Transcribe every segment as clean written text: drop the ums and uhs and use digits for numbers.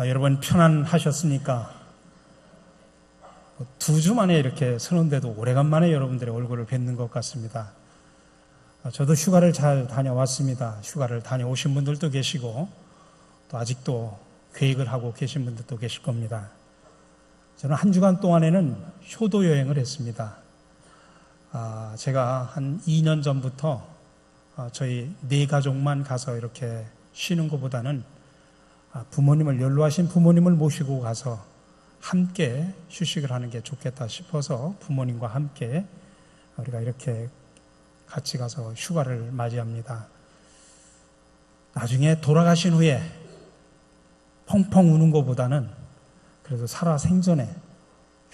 여러분 편안하셨습니까? 2주 만에 이렇게 서는데도 오래간만에 여러분들의 얼굴을 뵙는 것 같습니다. 저도 휴가를 잘 다녀왔습니다. 휴가를 다녀오신 분들도 계시고 또 아직도 계획을 하고 계신 분들도 계실 겁니다. 저는 한 주간 동안에는 효도 여행을 했습니다. 제가 한 2년 전부터 저희 4가족만 가서 이렇게 쉬는 것보다는 부모님을 연로하신 부모님을 모시고 가서 함께 휴식을 하는 게 좋겠다 싶어서 부모님과 함께 우리가 이렇게 같이 가서 휴가를 맞이합니다. 나중에 돌아가신 후에 펑펑 우는 것보다는 그래도 살아 생전에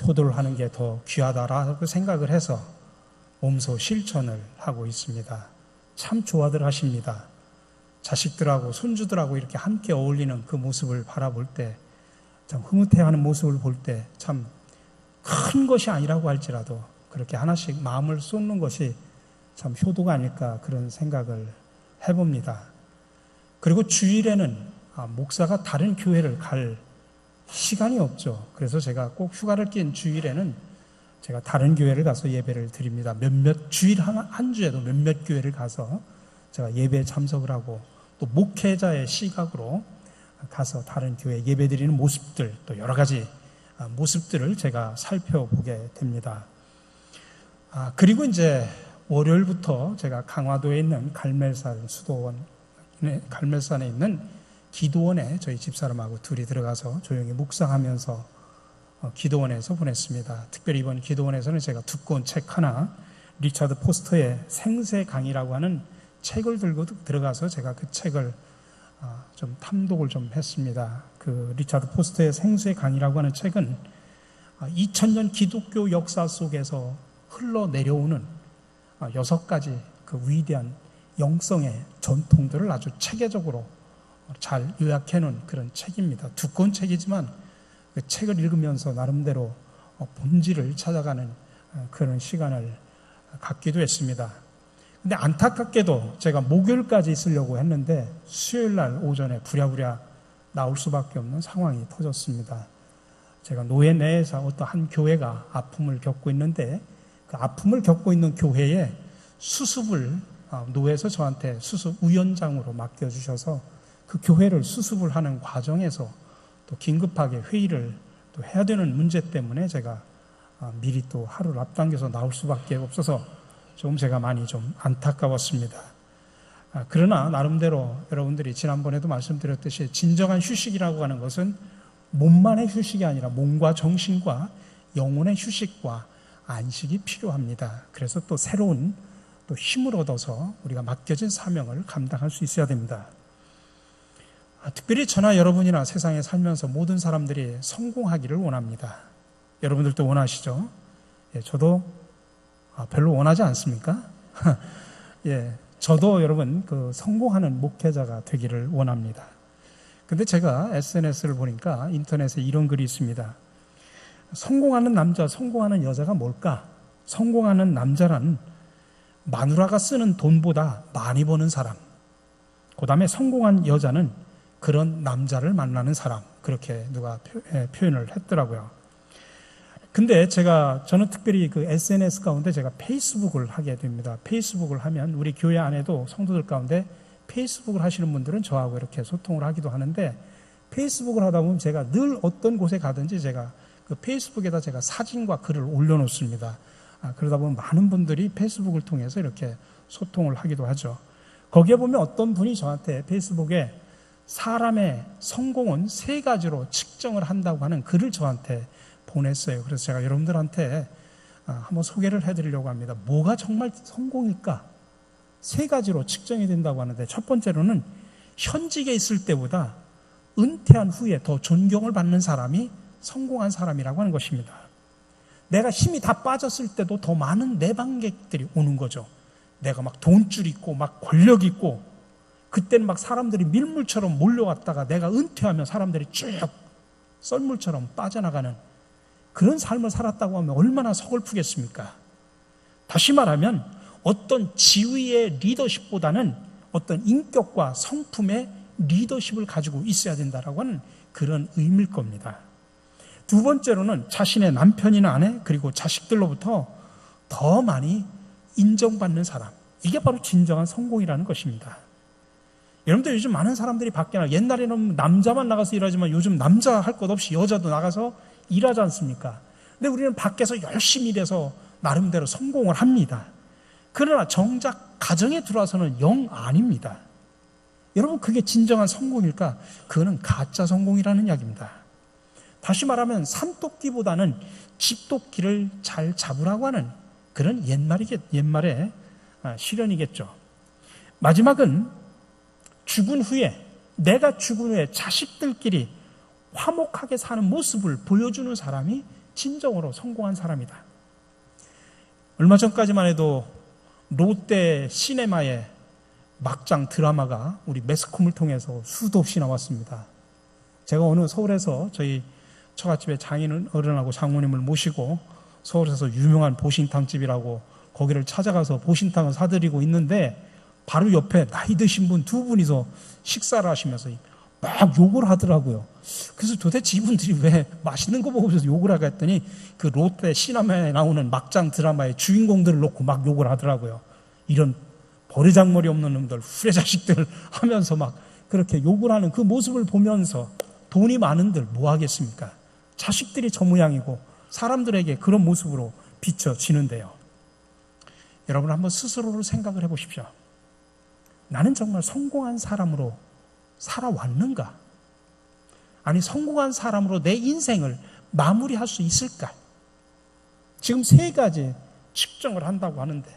효도를 하는 게 더 귀하다라고 생각을 해서 몸소 실천을 하고 있습니다. 참 좋아들 하십니다. 자식들하고 손주들하고 이렇게 함께 어울리는 그 모습을 바라볼 때, 참 흐뭇해하는 모습을 볼 때 참 큰 것이 아니라고 할지라도 그렇게 하나씩 마음을 쏟는 것이 참 효도가 아닐까 그런 생각을 해봅니다. 그리고 주일에는 목사가 다른 교회를 갈 시간이 없죠. 그래서 제가 꼭 휴가를 낀 주일에는 제가 다른 교회를 가서 예배를 드립니다. 주일 한 주에도 몇몇 교회를 가서 제가 예배에 참석을 하고 또 목회자의 시각으로 가서 다른 교회 예배 드리는 모습들, 또 여러 가지 모습들을 제가 살펴보게 됩니다. 그리고 이제 월요일부터 제가 강화도에 있는 갈멜산에 있는 기도원에 저희 집사람하고 둘이 들어가서 조용히 묵상하면서 기도원에서 보냈습니다. 특별히 이번 기도원에서는 제가 두꺼운 책 하나, 리차드 포스터의 생세 강의라고 하는 책을 들고 들어가서 제가 그 책을 좀 탐독을 좀 했습니다. 그 리차드 포스터의 생세 강의라고 하는 책은 2000년 기독교 역사 속에서 흘러내려오는 6가지 그 위대한 영성의 전통들을 아주 체계적으로 잘 요약해 놓은 그런 책입니다. 두꺼운 책이지만 그 책을 읽으면서 나름대로 본질을 찾아가는 그런 시간을 갖기도 했습니다. 근데 안타깝게도 제가 목요일까지 있으려고 했는데 수요일 날 오전에 부랴부랴 나올 수밖에 없는 상황이 터졌습니다. 제가 노예 내에서 어떤 한 교회가 아픔을 겪고 있는데 그 아픔을 겪고 있는 교회에 수습을 노회에서 저한테 수습 위원장으로 맡겨주셔서 그 교회를 수습을 하는 과정에서 또 긴급하게 회의를 또 해야 되는 문제 때문에 제가 미리 또 하루를 앞당겨서 나올 수밖에 없어서 조금 제가 많이 좀 안타까웠습니다. 그러나 나름대로 여러분들이 지난번에도 말씀드렸듯이 진정한 휴식이라고 하는 것은 몸만의 휴식이 아니라 몸과 정신과 영혼의 휴식과 안식이 필요합니다. 그래서 또 새로운 또 힘을 얻어서 우리가 맡겨진 사명을 감당할 수 있어야 됩니다. 특별히 저나 여러분이나 세상에 살면서 모든 사람들이 성공하기를 원합니다. 여러분들도 원하시죠? 예, 저도 별로 원하지 않습니까? 예, 저도 여러분 그 성공하는 목회자가 되기를 원합니다. 근데 제가 SNS를 보니까 인터넷에 이런 글이 있습니다. 성공하는 남자, 성공하는 여자가 뭘까? 성공하는 남자란 마누라가 쓰는 돈보다 많이 버는 사람. 그 다음에 성공한 여자는 그런 남자를 만나는 사람. 그렇게 누가 표현을 했더라고요. 근데 저는 특별히 그 SNS 가운데 제가 페이스북을 하게 됩니다. 페이스북을 하면 우리 교회 안에도 성도들 가운데 페이스북을 하시는 분들은 저하고 이렇게 소통을 하기도 하는데 페이스북을 하다 보면 제가 늘 어떤 곳에 가든지 제가 그 페이스북에다 제가 사진과 글을 올려놓습니다. 그러다 보면 많은 분들이 페이스북을 통해서 이렇게 소통을 하기도 하죠. 거기에 보면 어떤 분이 저한테 페이스북에 사람의 성공은 3가지로 측정을 한다고 하는 글을 저한테 보냈어요. 그래서 제가 여러분들한테 한번 소개를 해드리려고 합니다. 뭐가 정말 성공일까? 3가지로 측정이 된다고 하는데 첫 번째로는 현직에 있을 때보다 은퇴한 후에 더 존경을 받는 사람이 성공한 사람이라고 하는 것입니다. 내가 힘이 다 빠졌을 때도 더 많은 내방객들이 오는 거죠. 내가 막 돈줄 있고 막 권력 있고 그때는 막 사람들이 밀물처럼 몰려왔다가 내가 은퇴하면 사람들이 쭉 썰물처럼 빠져나가는 그런 삶을 살았다고 하면 얼마나 서글프겠습니까? 다시 말하면 어떤 지위의 리더십보다는 어떤 인격과 성품의 리더십을 가지고 있어야 된다라고 하는 그런 의미일 겁니다. 두 번째로는 자신의 남편이나 아내 그리고 자식들로부터 더 많이 인정받는 사람. 이게 바로 진정한 성공이라는 것입니다. 여러분들 요즘 많은 사람들이 밖에 나가, 옛날에는 남자만 나가서 일하지만 요즘 남자 할 것 없이 여자도 나가서 일하지 않습니까? 근데 우리는 밖에서 열심히 일해서 나름대로 성공을 합니다. 그러나 정작 가정에 들어와서는 영 아닙니다. 여러분, 그게 진정한 성공일까? 그거는 가짜 성공이라는 이야기입니다. 다시 말하면 산토끼보다는 집토끼를 잘 잡으라고 하는 그런 옛말의 실현이겠죠. 마지막은 내가 죽은 후에 자식들끼리 화목하게 사는 모습을 보여주는 사람이 진정으로 성공한 사람이다. 얼마 전까지만 해도 롯데 시네마의 막장 드라마가 우리 매스컴을 통해서 수도 없이 나왔습니다. 제가 오늘 서울에서 저희 처갓집에 장인 어른하고 장모님을 모시고 서울에서 유명한 보신탕집이라고 거기를 찾아가서 보신탕을 사드리고 있는데 바로 옆에 나이 드신 분 두 분이서 식사를 하시면서 막 욕을 하더라고요. 그래서 도대체 이분들이 왜 맛있는 거 먹으면서 욕을 하고 했더니 그 롯데 시네마에 나오는 막장 드라마의 주인공들을 놓고 막 욕을 하더라고요. 이런 버르장머리 없는 놈들, 후레자식들 하면서 막 그렇게 욕을 하는 그 모습을 보면서 돈이 많은들 뭐 하겠습니까? 자식들이 저 모양이고 사람들에게 그런 모습으로 비춰지는데요. 여러분 한번 스스로를 생각을 해보십시오. 나는 정말 성공한 사람으로 살아왔는가? 아니, 성공한 사람으로 내 인생을 마무리할 수 있을까? 지금 세 가지 측정을 한다고 하는데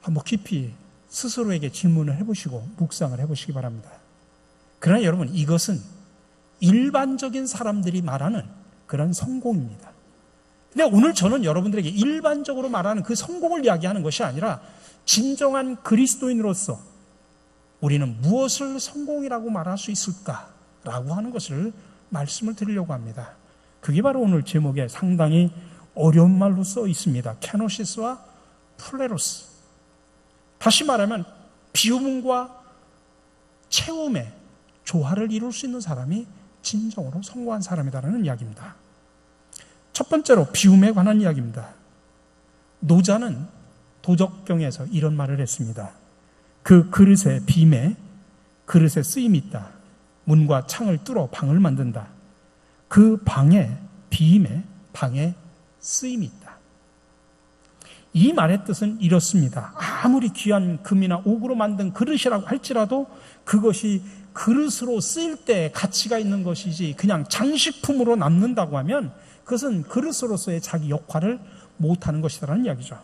한번 깊이 스스로에게 질문을 해보시고 묵상을 해보시기 바랍니다. 그러나 여러분, 이것은 일반적인 사람들이 말하는 그런 성공입니다. 근데 오늘 저는 여러분들에게 일반적으로 말하는 그 성공을 이야기하는 것이 아니라 진정한 그리스도인으로서 우리는 무엇을 성공이라고 말할 수 있을까라고 하는 것을 말씀을 드리려고 합니다. 그게 바로 오늘 제목에 상당히 어려운 말로 써 있습니다. 케노시스와 플레로스. 다시 말하면 비움과 채움의 조화를 이룰 수 있는 사람이 진정으로 성공한 사람이다라는 이야기입니다. 첫 번째로 비움에 관한 이야기입니다. 노자는 도적경에서 이런 말을 했습니다. 그 그릇에 빔에 그릇에 쓰임이 있다. 문과 창을 뚫어 방을 만든다. 그 방에 빔에 방에 쓰임이 있다. 이 말의 뜻은 이렇습니다. 아무리 귀한 금이나 옥으로 만든 그릇이라고 할지라도 그것이 그릇으로 쓰일 때 가치가 있는 것이지 그냥 장식품으로 남는다고 하면 그것은 그릇으로서의 자기 역할을 못하는 것이라는 이야기죠.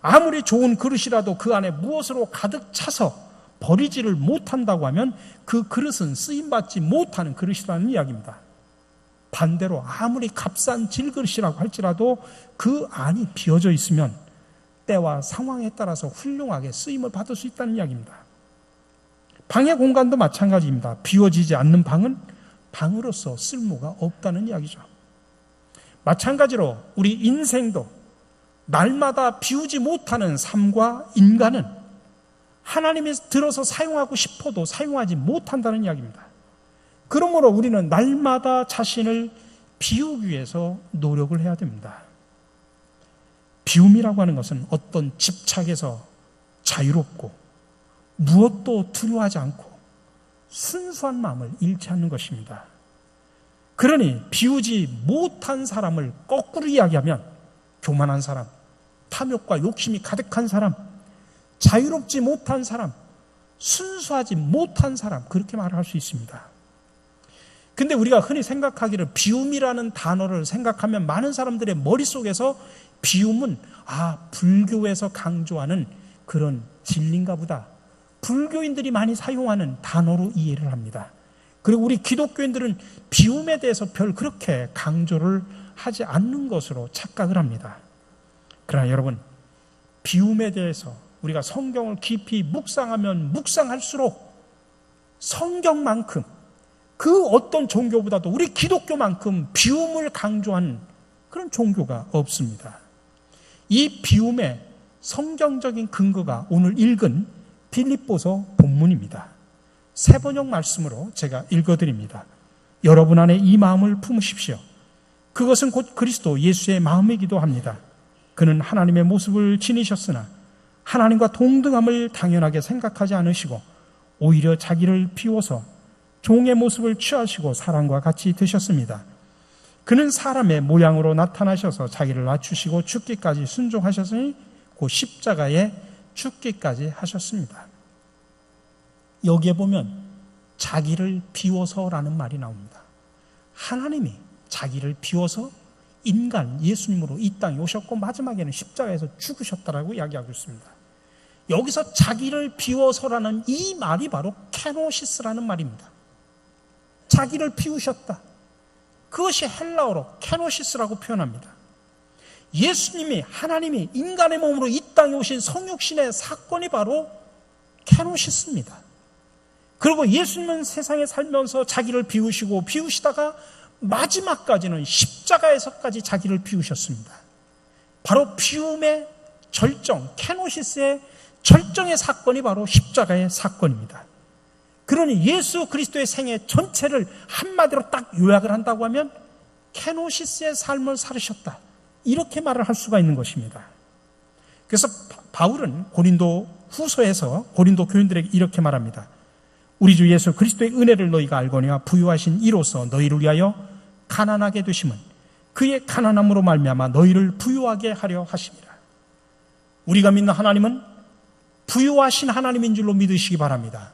아무리 좋은 그릇이라도 그 안에 무엇으로 가득 차서 버리지를 못한다고 하면 그 그릇은 쓰임받지 못하는 그릇이라는 이야기입니다. 반대로 아무리 값싼 질그릇이라고 할지라도 그 안이 비어져 있으면 때와 상황에 따라서 훌륭하게 쓰임을 받을 수 있다는 이야기입니다. 방의 공간도 마찬가지입니다. 비워지지 않는 방은 방으로서 쓸모가 없다는 이야기죠. 마찬가지로 우리 인생도 날마다 비우지 못하는 삶과 인간은 하나님이 들어서 사용하고 싶어도 사용하지 못한다는 이야기입니다. 그러므로 우리는 날마다 자신을 비우기 위해서 노력을 해야 됩니다. 비움이라고 하는 것은 어떤 집착에서 자유롭고 무엇도 두려워하지 않고 순수한 마음을 잃지 않는 것입니다. 그러니 비우지 못한 사람을 거꾸로 이야기하면 교만한 사람, 탐욕과 욕심이 가득한 사람, 자유롭지 못한 사람, 순수하지 못한 사람, 그렇게 말을 할 수 있습니다. 근데 우리가 흔히 생각하기를 비움이라는 단어를 생각하면 많은 사람들의 머릿속에서 비움은 불교에서 강조하는 그런 진리인가 보다. 불교인들이 많이 사용하는 단어로 이해를 합니다. 그리고 우리 기독교인들은 비움에 대해서 별 그렇게 강조를 하지 않는 것으로 착각을 합니다. 그러나 여러분, 비움에 대해서 우리가 성경을 깊이 묵상하면 묵상할수록 성경만큼 그 어떤 종교보다도 우리 기독교만큼 비움을 강조하는 그런 종교가 없습니다. 이 비움의 성경적인 근거가 오늘 읽은 빌립보서 본문 본문입니다. 세번역 말씀으로 제가 읽어드립니다. 여러분 안에 이 마음을 품으십시오. 그것은 곧 그리스도 예수의 마음이기도 합니다. 그는 하나님의 모습을 지니셨으나 하나님과 동등함을 당연하게 생각하지 않으시고 오히려 자기를 비워서 종의 모습을 취하시고 사람과 같이 드셨습니다. 그는 사람의 모양으로 나타나셔서 자기를 낮추시고 죽기까지 순종하셨으니 그 십자가에 죽기까지 하셨습니다. 여기에 보면 자기를 비워서라는 말이 나옵니다. 하나님이 자기를 비워서 인간 예수님으로 이 땅에 오셨고 마지막에는 십자가에서 죽으셨다라고 이야기하고 있습니다. 여기서 자기를 비워서라는 이 말이 바로 케노시스라는 말입니다. 자기를 비우셨다. 그것이 헬라어로 케노시스라고 표현합니다. 예수님이 하나님이 인간의 몸으로 이 땅에 오신 성육신의 사건이 바로 케노시스입니다. 그리고 예수님은 세상에 살면서 자기를 비우시다가 마지막까지는 십자가에서까지 자기를 비우셨습니다. 바로 비움의 절정, 케노시스의 절정의 사건이 바로 십자가의 사건입니다. 그러니 예수 그리스도의 생애 전체를 한마디로 딱 요약을 한다고 하면 케노시스의 삶을 살으셨다. 이렇게 말을 할 수가 있는 것입니다. 그래서 바울은 고린도 후서에서 고린도 교인들에게 이렇게 말합니다. 우리 주 예수 그리스도의 은혜를 너희가 알거니와 부유하신 이로써 너희를 위하여 가난하게 되심은 그의 가난함으로 말미암아 너희를 부유하게 하려 하심이라. 우리가 믿는 하나님은 부유하신 하나님인 줄로 믿으시기 바랍니다.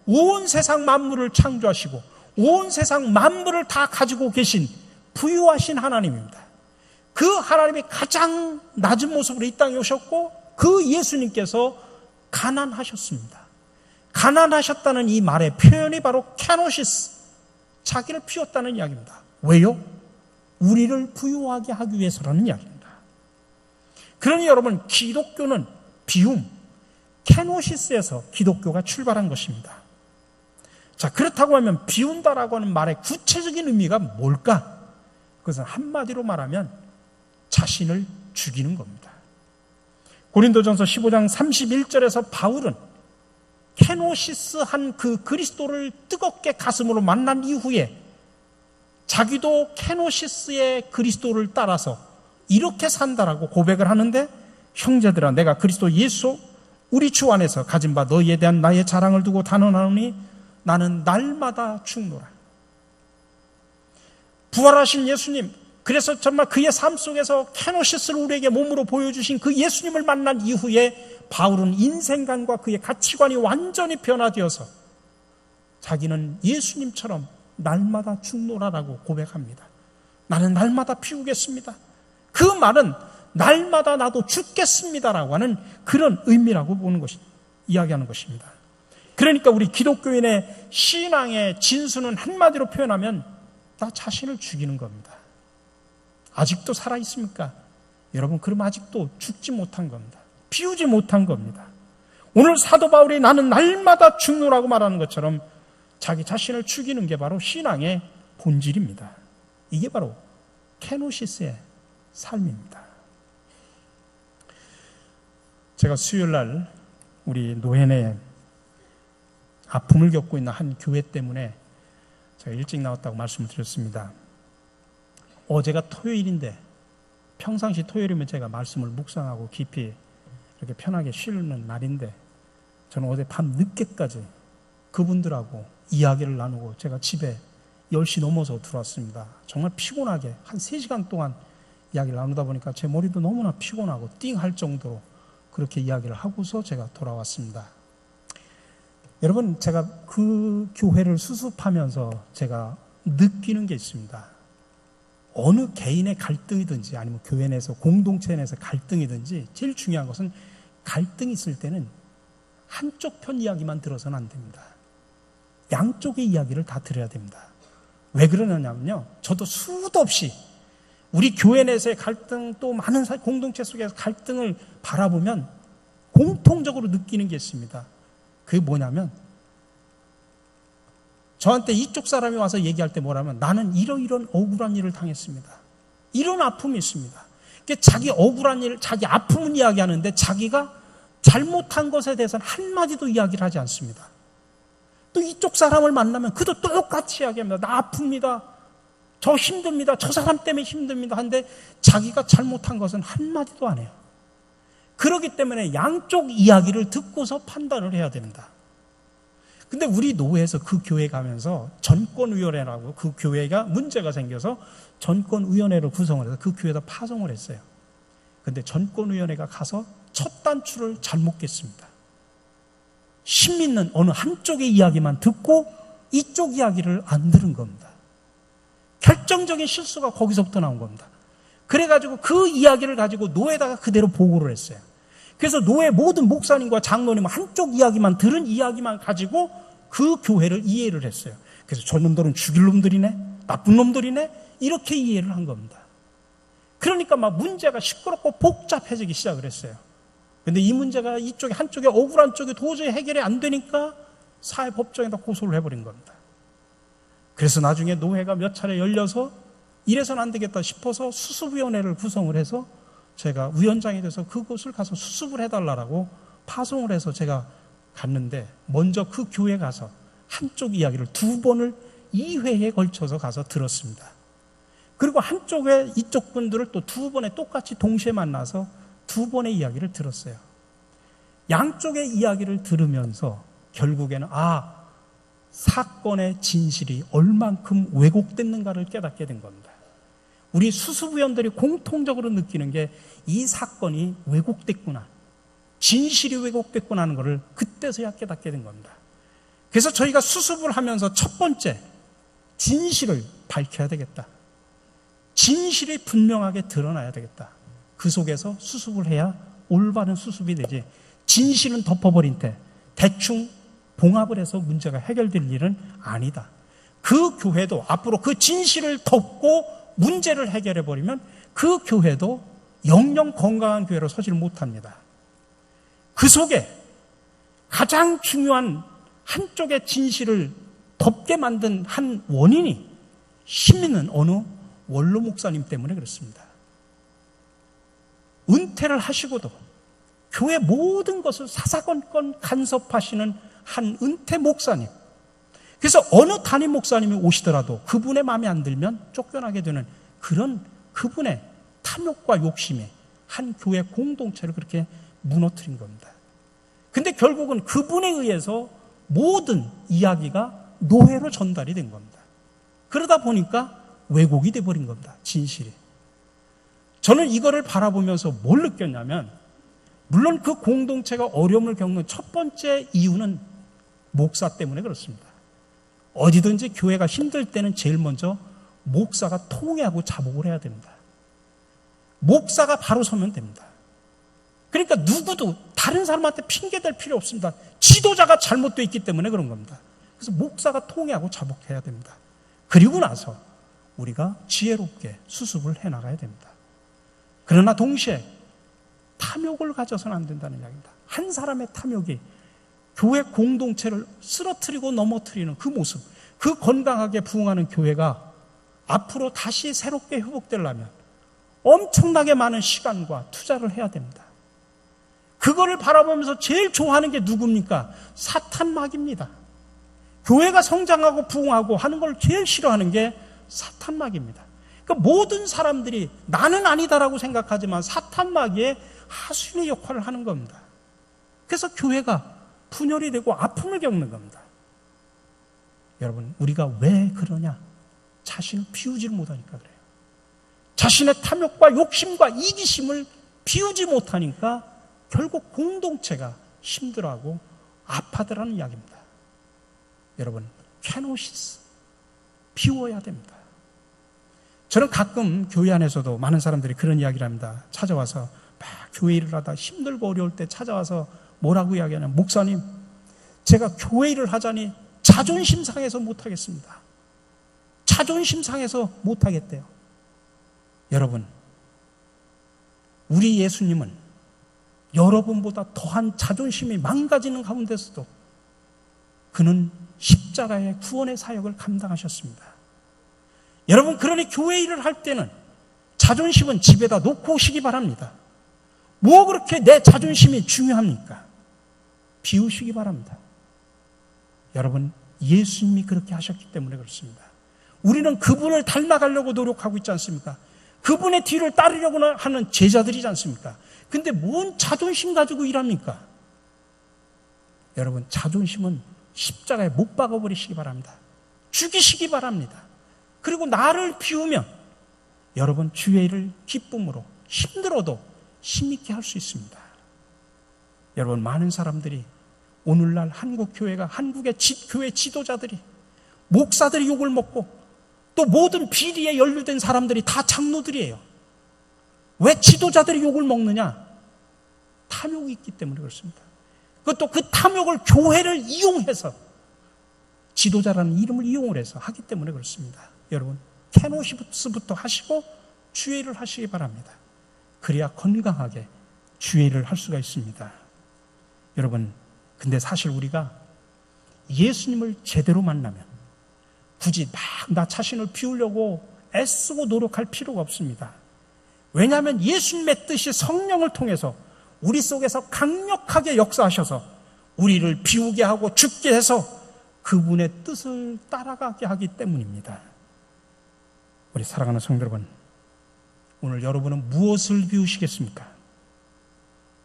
온 세상 만물을 창조하시고 온 세상 만물을 다 가지고 계신 부유하신 하나님입니다. 그 하나님이 가장 낮은 모습으로 이 땅에 오셨고 그 예수님께서 가난하셨습니다. 가난하셨다는 이 말의 표현이 바로 케노시스, 자기를 비웠다는 이야기입니다. 왜요? 우리를 부유하게 하기 위해서라는 이야기입니다. 그러니 여러분, 기독교는 비움, 케노시스에서 기독교가 출발한 것입니다. 자, 그렇다고 하면 비운다라고 하는 말의 구체적인 의미가 뭘까? 그것은 한마디로 말하면 자신을 죽이는 겁니다. 고린도전서 15장 31절에서 바울은 케노시스한 그 그리스도를 뜨겁게 가슴으로 만난 이후에 자기도 케노시스의 그리스도를 따라서 이렇게 산다라고 고백을 하는데, 형제들아 내가 그리스도 예수 우리 주 안에서 가진 바 너희에 대한 나의 자랑을 두고 단언하노니 나는 날마다 죽노라. 부활하신 예수님, 그래서 정말 그의 삶 속에서 케노시스를 우리에게 몸으로 보여주신 그 예수님을 만난 이후에 바울은 인생관과 그의 가치관이 완전히 변화되어서 자기는 예수님처럼 날마다 죽노라라고 고백합니다. 나는 날마다 피우겠습니다. 그 말은 날마다 나도 죽겠습니다라고 하는 그런 의미라고 보는 것이 이야기하는 것입니다. 그러니까 우리 기독교인의 신앙의 진수는 한마디로 표현하면 나 자신을 죽이는 겁니다. 아직도 살아있습니까? 여러분, 그럼 아직도 죽지 못한 겁니다. 피우지 못한 겁니다. 오늘 사도 바울이 나는 날마다 죽노라고 말하는 것처럼 자기 자신을 죽이는 게 바로 신앙의 본질입니다. 이게 바로 케노시스의 삶입니다. 제가 수요일 날 우리 노회내에 아픔을 겪고 있는 한 교회 때문에 제가 일찍 나왔다고 말씀을 드렸습니다. 어제가 토요일인데 평상시 토요일이면 제가 말씀을 묵상하고 깊이 이렇게 편하게 쉬는 날인데 저는 어제 밤 늦게까지 그분들하고 이야기를 나누고 제가 집에 10시 넘어서 들어왔습니다. 정말 피곤하게 한 3시간 동안 이야기를 나누다 보니까 제 머리도 너무나 피곤하고 띵할 정도로 그렇게 이야기를 하고서 제가 돌아왔습니다. 여러분, 제가 그 교회를 수습하면서 제가 느끼는 게 있습니다. 어느 개인의 갈등이든지 아니면 교회 내에서 공동체 내에서 갈등이든지 제일 중요한 것은 갈등이 있을 때는 한쪽 편 이야기만 들어서는 안 됩니다. 양쪽의 이야기를 다 들어야 됩니다. 왜 그러냐면요, 저도 수도 없이 우리 교회 내에서의 갈등, 또 많은 공동체 속에서 갈등을 바라보면 공통적으로 느끼는 게 있습니다. 그게 뭐냐면, 저한테 이쪽 사람이 와서 얘기할 때 뭐라면 나는 이런 억울한 일을 당했습니다. 이런 아픔이 있습니다. 자기 억울한 일, 자기 아픔은 이야기하는데 자기가 잘못한 것에 대해서는 한마디도 이야기를 하지 않습니다. 또 이쪽 사람을 만나면 그도 똑같이 이야기합니다. 나 아픕니다. 저 힘듭니다. 저 사람 때문에 힘듭니다. 한데 자기가 잘못한 것은 한마디도 안 해요. 그렇기 때문에 양쪽 이야기를 듣고서 판단을 해야 됩니다. 근데 우리 노회에서 그 교회 가면서 전권위원회라고, 그 교회가 문제가 생겨서 전권위원회를 구성을 해서 그 교회에다 파송을 했어요. 근데 전권위원회가 가서 첫 단추를 잘못 깼습니다. 힘 있는 어느 한쪽의 이야기만 듣고 이쪽 이야기를 안 들은 겁니다. 결정적인 실수가 거기서부터 나온 겁니다. 그래가지고 그 이야기를 가지고 노회에다가 그대로 보고를 했어요. 그래서 노회 모든 목사님과 장로님은 한쪽 이야기만 들은 이야기만 가지고 그 교회를 이해를 했어요. 그래서 저놈들은 죽일 놈들이네, 나쁜 놈들이네, 이렇게 이해를 한 겁니다. 그러니까 막 문제가 시끄럽고 복잡해지기 시작을 했어요. 근데 이 문제가 이쪽에 한쪽에 억울한 쪽에 도저히 해결이 안 되니까 사회법정에다 고소를 해버린 겁니다. 그래서 나중에 노회가 몇 차례 열려서 이래서는 안 되겠다 싶어서 수습위원회를 구성을 해서 제가 위원장이 돼서 그곳을 가서 수습을 해달라고 파송을 해서 제가 갔는데, 먼저 그 교회에 가서 한쪽 이야기를 2번을 2회에 걸쳐서 가서 들었습니다. 그리고 한쪽에 이쪽 분들을 또 2번에 똑같이 동시에 만나서 2번의 이야기를 들었어요. 양쪽의 이야기를 들으면서 결국에는 사건의 진실이 얼만큼 왜곡됐는가를 깨닫게 된 겁니다. 우리 수습위원들이 공통적으로 느끼는 게 이 사건이 왜곡됐구나, 진실이 왜곡됐구나 하는 것을 그때서야 깨닫게 된 겁니다. 그래서 저희가 수습을 하면서 첫 번째, 진실을 밝혀야 되겠다. 진실이 분명하게 드러나야 되겠다. 그 속에서 수습을 해야 올바른 수습이 되지, 진실은 덮어버린 채 대충 봉합을 해서 문제가 해결될 일은 아니다. 그 교회도 앞으로 그 진실을 덮고 문제를 해결해버리면 그 교회도 영영 건강한 교회로 서질 못합니다. 그 속에 가장 중요한 한쪽의 진실을 덮게 만든 한 원인이 힘 있는 어느 원로 목사님 때문에 그렇습니다. 은퇴를 하시고도 교회 모든 것을 사사건건 간섭하시는 한 은퇴 목사님. 그래서 어느 담임 목사님이 오시더라도 그분의 마음에 안 들면 쫓겨나게 되는 그런 그분의 탐욕과 욕심이 한 교회 공동체를 그렇게 무너뜨린 겁니다. 근데 결국은 그분에 의해서 모든 이야기가 노회로 전달이 된 겁니다. 그러다 보니까 왜곡이 돼버린 겁니다. 진실이. 저는 이거를 바라보면서 뭘 느꼈냐면, 물론 그 공동체가 어려움을 겪는 첫 번째 이유는 목사 때문에 그렇습니다. 어디든지 교회가 힘들 때는 제일 먼저 목사가 통회하고 자복을 해야 됩니다. 목사가 바로 서면 됩니다. 그러니까 누구도 다른 사람한테 핑계댈 필요 없습니다. 지도자가 잘못되어 있기 때문에 그런 겁니다. 그래서 목사가 통회하고 자복해야 됩니다. 그리고 나서 우리가 지혜롭게 수습을 해나가야 됩니다. 그러나 동시에 탐욕을 가져서는 안 된다는 이야기입니다. 한 사람의 탐욕이 교회 공동체를 쓰러뜨리고 넘어뜨리는 그 모습, 그 건강하게 부흥하는 교회가 앞으로 다시 새롭게 회복되려면 엄청나게 많은 시간과 투자를 해야 됩니다. 그거를 바라보면서 제일 좋아하는 게 누굽니까? 사탄막입니다. 교회가 성장하고 부흥하고 하는 걸 제일 싫어하는 게 사탄막입니다. 그러니까 모든 사람들이 나는 아니다라고 생각하지만 사탄막의 하수인의 역할을 하는 겁니다. 그래서 교회가 분열이 되고 아픔을 겪는 겁니다. 여러분, 우리가 왜 그러냐? 자신을 비우지를 못하니까 그래요. 자신의 탐욕과 욕심과 이기심을 비우지 못하니까 결국 공동체가 힘들어하고 아파더라는 이야기입니다. 여러분, 캐노시스 비워야 됩니다. 저는 가끔 교회 안에서도 많은 사람들이 그런 이야기를 합니다. 찾아와서 막 교회 일을 하다 힘들고 어려울 때 찾아와서 뭐라고 이야기하냐면, 목사님, 제가 교회 일을 하자니 자존심 상해서 못하겠습니다. 자존심 상해서 못하겠대요. 여러분, 우리 예수님은 여러분보다 더한 자존심이 망가지는 가운데서도 그는 십자가의 구원의 사역을 감당하셨습니다. 여러분, 그러니 교회 일을 할 때는 자존심은 집에다 놓고 오시기 바랍니다. 뭐 그렇게 내 자존심이 중요합니까? 비우시기 바랍니다. 여러분, 예수님이 그렇게 하셨기 때문에 그렇습니다. 우리는 그분을 닮아가려고 노력하고 있지 않습니까? 그분의 뒤를 따르려고 하는 제자들이지 않습니까? 근데 뭔 자존심 가지고 일합니까? 여러분, 자존심은 십자가에 못 박아버리시기 바랍니다. 죽이시기 바랍니다. 그리고 나를 비우면 여러분, 주의 일을 기쁨으로 힘들어도 힘있게 할 수 있습니다. 여러분, 많은 사람들이 오늘날 한국교회가, 한국의 교회 지도자들이, 목사들이 욕을 먹고 또 모든 비리에 연루된 사람들이 다 장로들이에요. 왜 지도자들이 욕을 먹느냐? 탐욕이 있기 때문에 그렇습니다. 그것도 그 탐욕을 교회를 이용해서, 지도자라는 이름을 이용을 해서 하기 때문에 그렇습니다. 여러분, 케노시스부터 하시고 주의 일을 하시기 바랍니다. 그래야 건강하게 주의 일을 할 수가 있습니다. 여러분, 근데 사실 우리가 예수님을 제대로 만나면 굳이 막 나 자신을 비우려고 애쓰고 노력할 필요가 없습니다. 왜냐하면 예수님의 뜻이 성령을 통해서 우리 속에서 강력하게 역사하셔서 우리를 비우게 하고 죽게 해서 그분의 뜻을 따라가게 하기 때문입니다. 우리 사랑하는 성도 여러분, 오늘 여러분은 무엇을 비우시겠습니까?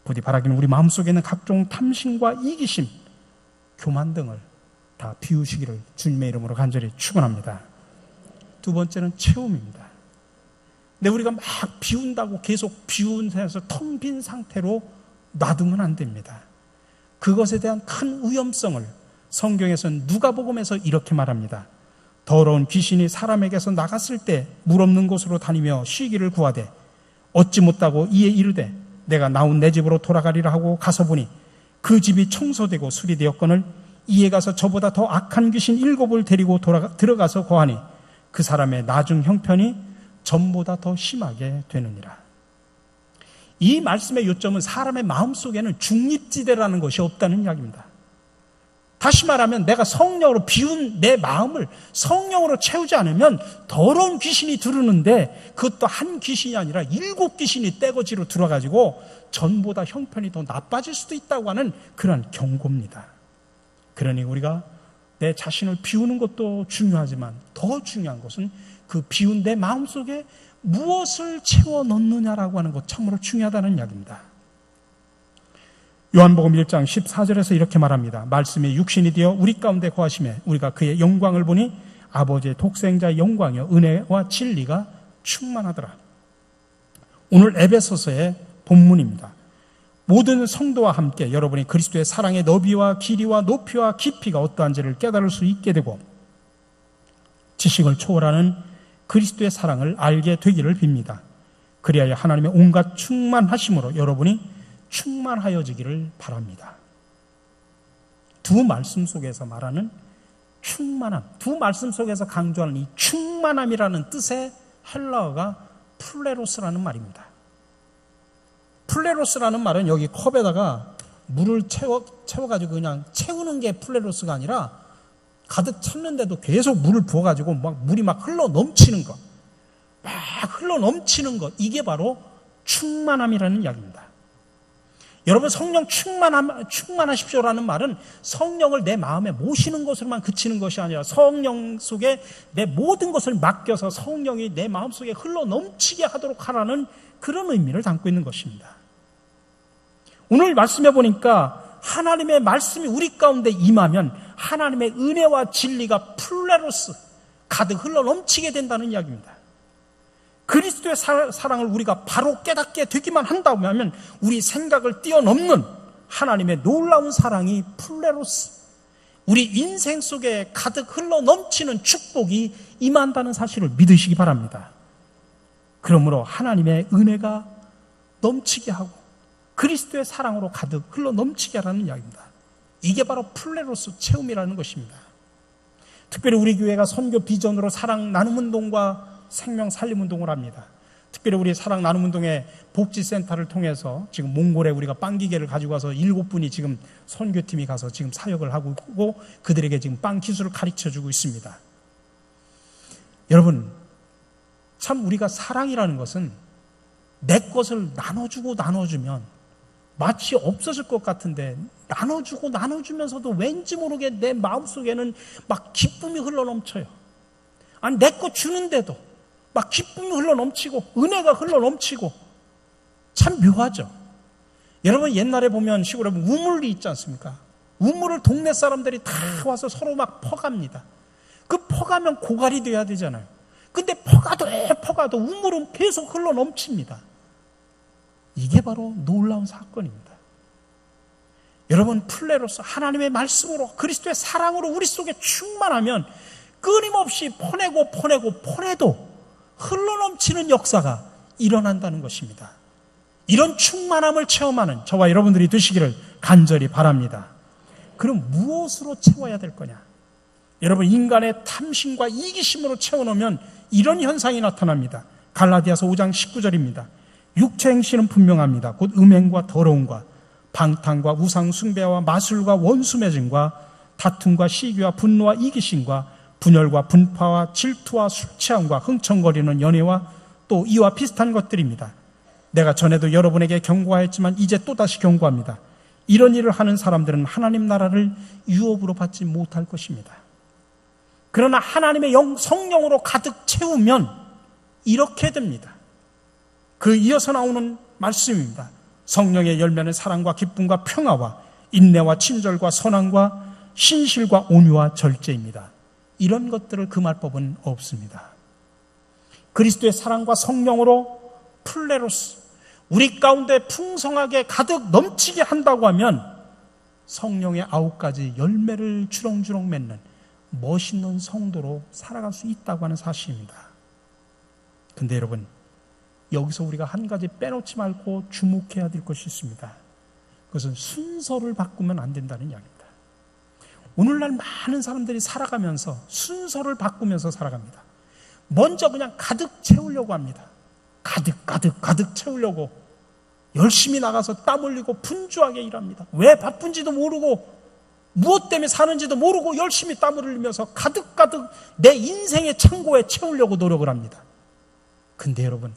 부디 바라기는 우리 마음속에 있는 각종 탐심과 이기심, 교만 등을 다 비우시기를 주님의 이름으로 간절히 축원합니다. 두 번째는 체험입니다. 근데 우리가 막 비운다고 계속 비운 상태에서 텅 빈 상태로 놔두면 안 됩니다. 그것에 대한 큰 위험성을 성경에서는 누가복음에서 이렇게 말합니다. 더러운 귀신이 사람에게서 나갔을 때 물 없는 곳으로 다니며 쉬기를 구하되 얻지 못하고 이에 이르되 내가 나온 내 집으로 돌아가리라 하고 가서 보니 그 집이 청소되고 수리되었거늘 이에 가서 저보다 더 악한 귀신 7을 데리고 들어가서 거하니 그 사람의 나중 형편이 전보다 더 심하게 되느니라. 이 말씀의 요점은 사람의 마음속에는 중립지대라는 것이 없다는 이야기입니다. 다시 말하면 내가 성령으로 비운 내 마음을 성령으로 채우지 않으면 더러운 귀신이 들어오는데 그것도 한 귀신이 아니라 7 귀신이 떼거지로 들어가지고 전보다 형편이 더 나빠질 수도 있다고 하는 그런 경고입니다. 그러니 우리가 내 자신을 비우는 것도 중요하지만 더 중요한 것은 그 비운 내 마음속에 무엇을 채워 넣느냐라고 하는 것, 참으로 중요하다는 이야기입니다. 요한복음 1장 14절에서 이렇게 말합니다. 말씀이 육신이 되어 우리 가운데 거하심에 우리가 그의 영광을 보니 아버지의 독생자의 영광이요 은혜와 진리가 충만하더라. 오늘 에베소서의 본문입니다. 모든 성도와 함께 여러분이 그리스도의 사랑의 너비와 길이와 높이와 깊이가 어떠한지를 깨달을 수 있게 되고 지식을 초월하는 그리스도의 사랑을 알게 되기를 빕니다. 그리하여 하나님의 온갖 충만하심으로 여러분이 충만하여지기를 바랍니다. 두 말씀 속에서 말하는 충만함, 두 말씀 속에서 강조하는 이 충만함이라는 뜻의 헬라어가 플레로스라는 말입니다. 플레로스라는 말은 여기 컵에다가 물을 채워가지고 그냥 채우는 게 플레로스가 아니라 가득 찼는데도 계속 물을 부어가지고 물이 막 흘러 넘치는 것, 막 흘러 넘치는 것, 이게 바로 충만함이라는 이야기입니다. 여러분, 성령 충만하십시오라는 말은 성령을 내 마음에 모시는 것으로만 그치는 것이 아니라 성령 속에 내 모든 것을 맡겨서 성령이 내 마음속에 흘러 넘치게 하도록 하라는 그런 의미를 담고 있는 것입니다. 오늘 말씀해 보니까 하나님의 말씀이 우리 가운데 임하면 하나님의 은혜와 진리가 플레로스, 가득 흘러 넘치게 된다는 이야기입니다. 그리스도의 사랑을 우리가 바로 깨닫게 되기만 한다고 하면 우리 생각을 뛰어넘는 하나님의 놀라운 사랑이 플레로스, 우리 인생 속에 가득 흘러 넘치는 축복이 임한다는 사실을 믿으시기 바랍니다. 그러므로 하나님의 은혜가 넘치게 하고 그리스도의 사랑으로 가득 흘러 넘치게 하라는 이야기입니다. 이게 바로 플레로스 체험이라는 것입니다. 특별히 우리 교회가 선교 비전으로 사랑 나눔 운동과 생명 살림 운동을 합니다. 특별히 우리 사랑 나눔 운동의 복지센터를 통해서 지금 몽골에 우리가 빵 기계를 가지고 와서 7분이 지금 선교팀이 가서 지금 사역을 하고 있고 그들에게 지금 빵 기술을 가르쳐주고 있습니다. 여러분, 참 우리가 사랑이라는 것은 내 것을 나눠주고 나눠주면 마치 없어질 것 같은데 나눠주고 나눠주면서도 왠지 모르게 내 마음속에는 막 기쁨이 흘러넘쳐요. 아니 내 거 주는데도 막 기쁨이 흘러넘치고 은혜가 흘러넘치고 참 묘하죠. 여러분 옛날에 보면 시골에 보면 우물이 있지 않습니까? 우물을 동네 사람들이 다 와서 서로 막 퍼갑니다. 그 퍼가면 고갈이 돼야 되잖아요. 근데 퍼가도 우물은 계속 흘러넘칩니다. 이게 바로 놀라운 사건입니다. 여러분 플레로서 하나님의 말씀으로 그리스도의 사랑으로 우리 속에 충만하면 끊임없이 퍼내도 흘러넘치는 역사가 일어난다는 것입니다. 이런 충만함을 체험하는 저와 여러분들이 되시기를 간절히 바랍니다. 그럼 무엇으로 채워야 될 거냐? 여러분 인간의 탐심과 이기심으로 채워놓으면 이런 현상이 나타납니다. 갈라디아서 5장 19절입니다. 육체 행실은 분명합니다. 곧 음행과 더러움과 방탕과 우상 숭배와 마술과 원수 맺음과 다툼과 시기와 분노와 이기심과 분열과 분파와 질투와 술 취함과 흥청거리는 연애와 또 이와 비슷한 것들입니다. 내가 전에도 여러분에게 경고하였지만 이제 또다시 경고합니다. 이런 일을 하는 사람들은 하나님 나라를 유업으로 받지 못할 것입니다. 그러나 하나님의 성령으로 가득 채우면 이렇게 됩니다. 그 이어서 나오는 말씀입니다. 성령의 열매는 사랑과 기쁨과 평화와 인내와 친절과 선함과 신실과 온유와 절제입니다. 이런 것들을 금할 법은 없습니다. 그리스도의 사랑과 성령으로 플레로스 우리 가운데 풍성하게 가득 넘치게 한다고 하면 성령의 9가지 열매를 주렁주렁 맺는 멋있는 성도로 살아갈 수 있다고 하는 사실입니다. 근데 여러분 여기서 우리가 한 가지 빼놓지 말고 주목해야 될 것이 있습니다. 그것은 순서를 바꾸면 안 된다는 이야기입니다. 오늘날 많은 사람들이 살아가면서 순서를 바꾸면서 살아갑니다. 먼저 그냥 가득 채우려고 합니다. 가득 채우려고 열심히 나가서 땀 흘리고 분주하게 일합니다. 왜 바쁜지도 모르고 무엇 때문에 사는지도 모르고 열심히 땀을 흘리면서 가득 내 인생의 창고에 채우려고 노력을 합니다. 근데 여러분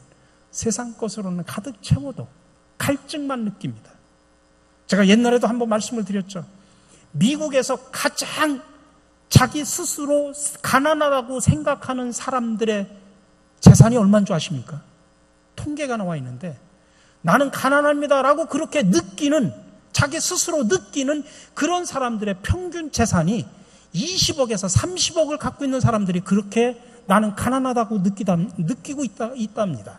세상 것으로는 가득 채워도 갈증만 느낍니다. 제가 옛날에도 한번 말씀을 드렸죠. 미국에서 가장 자기 스스로 가난하다고 생각하는 사람들의 재산이 얼마인 줄 아십니까? 통계가 나와 있는데 나는 가난합니다라고 그렇게 느끼는 자기 스스로 느끼는 그런 사람들의 평균 재산이 20억에서 30억을 갖고 있는 사람들이 그렇게 나는 가난하다고 느끼고 있답니다.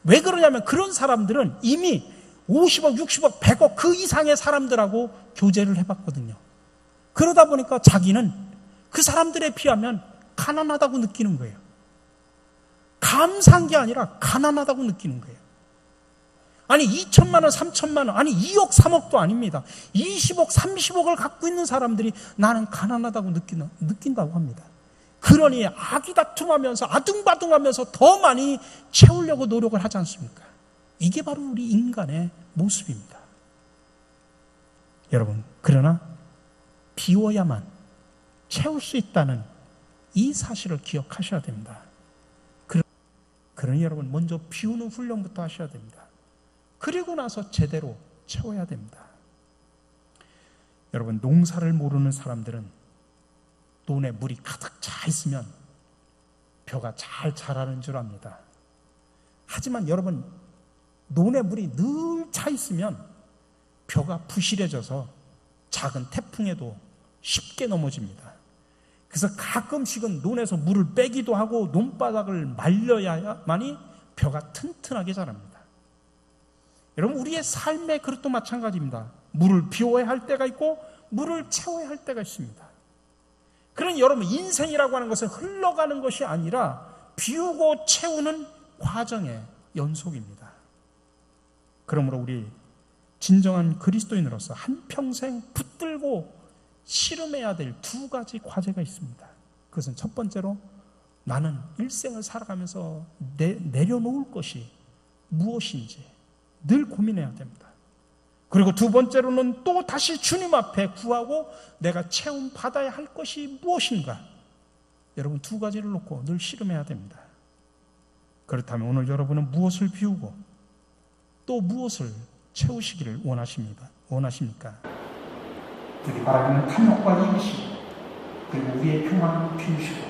왜 그러냐면 그런 사람들은 이미 50억, 60억, 100억 그 이상의 사람들하고 교제를 해봤거든요. 그러다 보니까 자기는 그 사람들에 비하면 가난하다고 느끼는 거예요. 감사한 게 아니라 가난하다고 느끼는 거예요. 아니 2천만 원, 3천만 원, 아니 2억, 3억도 아닙니다. 20억, 30억을 갖고 있는 사람들이 나는 가난하다고 느낀다고 합니다. 그러니 아기다툼하면서 아둥바둥하면서 더 많이 채우려고 노력을 하지 않습니까? 이게 바로 우리 인간의 모습입니다. 여러분, 그러나 비워야만 채울 수 있다는 이 사실을 기억하셔야 됩니다. 그러니 여러분 먼저 비우는 훈련부터 하셔야 됩니다. 그리고 나서 제대로 채워야 됩니다. 여러분 농사를 모르는 사람들은 논에 물이 가득 차 있으면 벼가 잘 자라는 줄 압니다. 하지만 여러분 논에 물이 늘 차 있으면 벼가 부실해져서 작은 태풍에도 쉽게 넘어집니다. 그래서 가끔씩은 논에서 물을 빼기도 하고 논바닥을 말려야만이 벼가 튼튼하게 자랍니다. 여러분 우리의 삶의 그릇도 마찬가지입니다. 물을 비워야 할 때가 있고 물을 채워야 할 때가 있습니다. 그러니 여러분 인생이라고 하는 것은 흘러가는 것이 아니라 비우고 채우는 과정의 연속입니다. 그러므로 우리 진정한 그리스도인으로서 한평생 붙들고 씨름해야 될 2가지 과제가 있습니다. 그것은 첫 번째로 나는 일생을 살아가면서 내려놓을 것이 무엇인지 늘 고민해야 됩니다. 그리고 두 번째로는 또 다시 주님 앞에 구하고 내가 채움 받아야 할 것이 무엇인가. 여러분 2가지를 놓고 늘 씨름해야 됩니다. 그렇다면 오늘 여러분은 무엇을 비우고 또 무엇을 채우시기를 원하십니까? 우리 바라는 탐욕과 이기심, 그리고 우리의 평안을 피우시고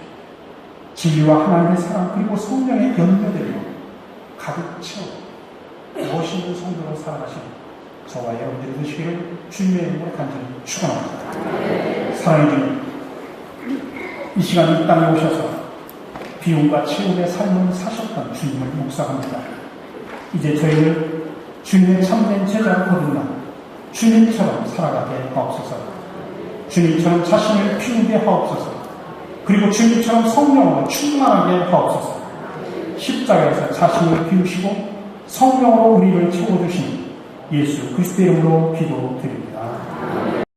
진리와 하나님의 사랑 그리고 성령의 연료들로 가득 채워 멋있는 성도로 살아가시는 저와 여러분들이 되시기를 주님의 이름으로 간절히 축원합니다. 사랑해 주님, 이 시간 이 땅에 오셔서 비움과 채움의 삶을 사셨던 주님을 묵상합니다. 이제 저희를 주님의 참된 제자로 거듭나 주님처럼 살아가게 하옵소서. 주님처럼 자신을 피우게 하옵소서. 그리고 주님처럼 성령으로 충만하게 하옵소서. 십자가에서 자신을 비우시고 성령으로 우리를 채워주신 예수 그리스도의 이름으로 기도드립니다.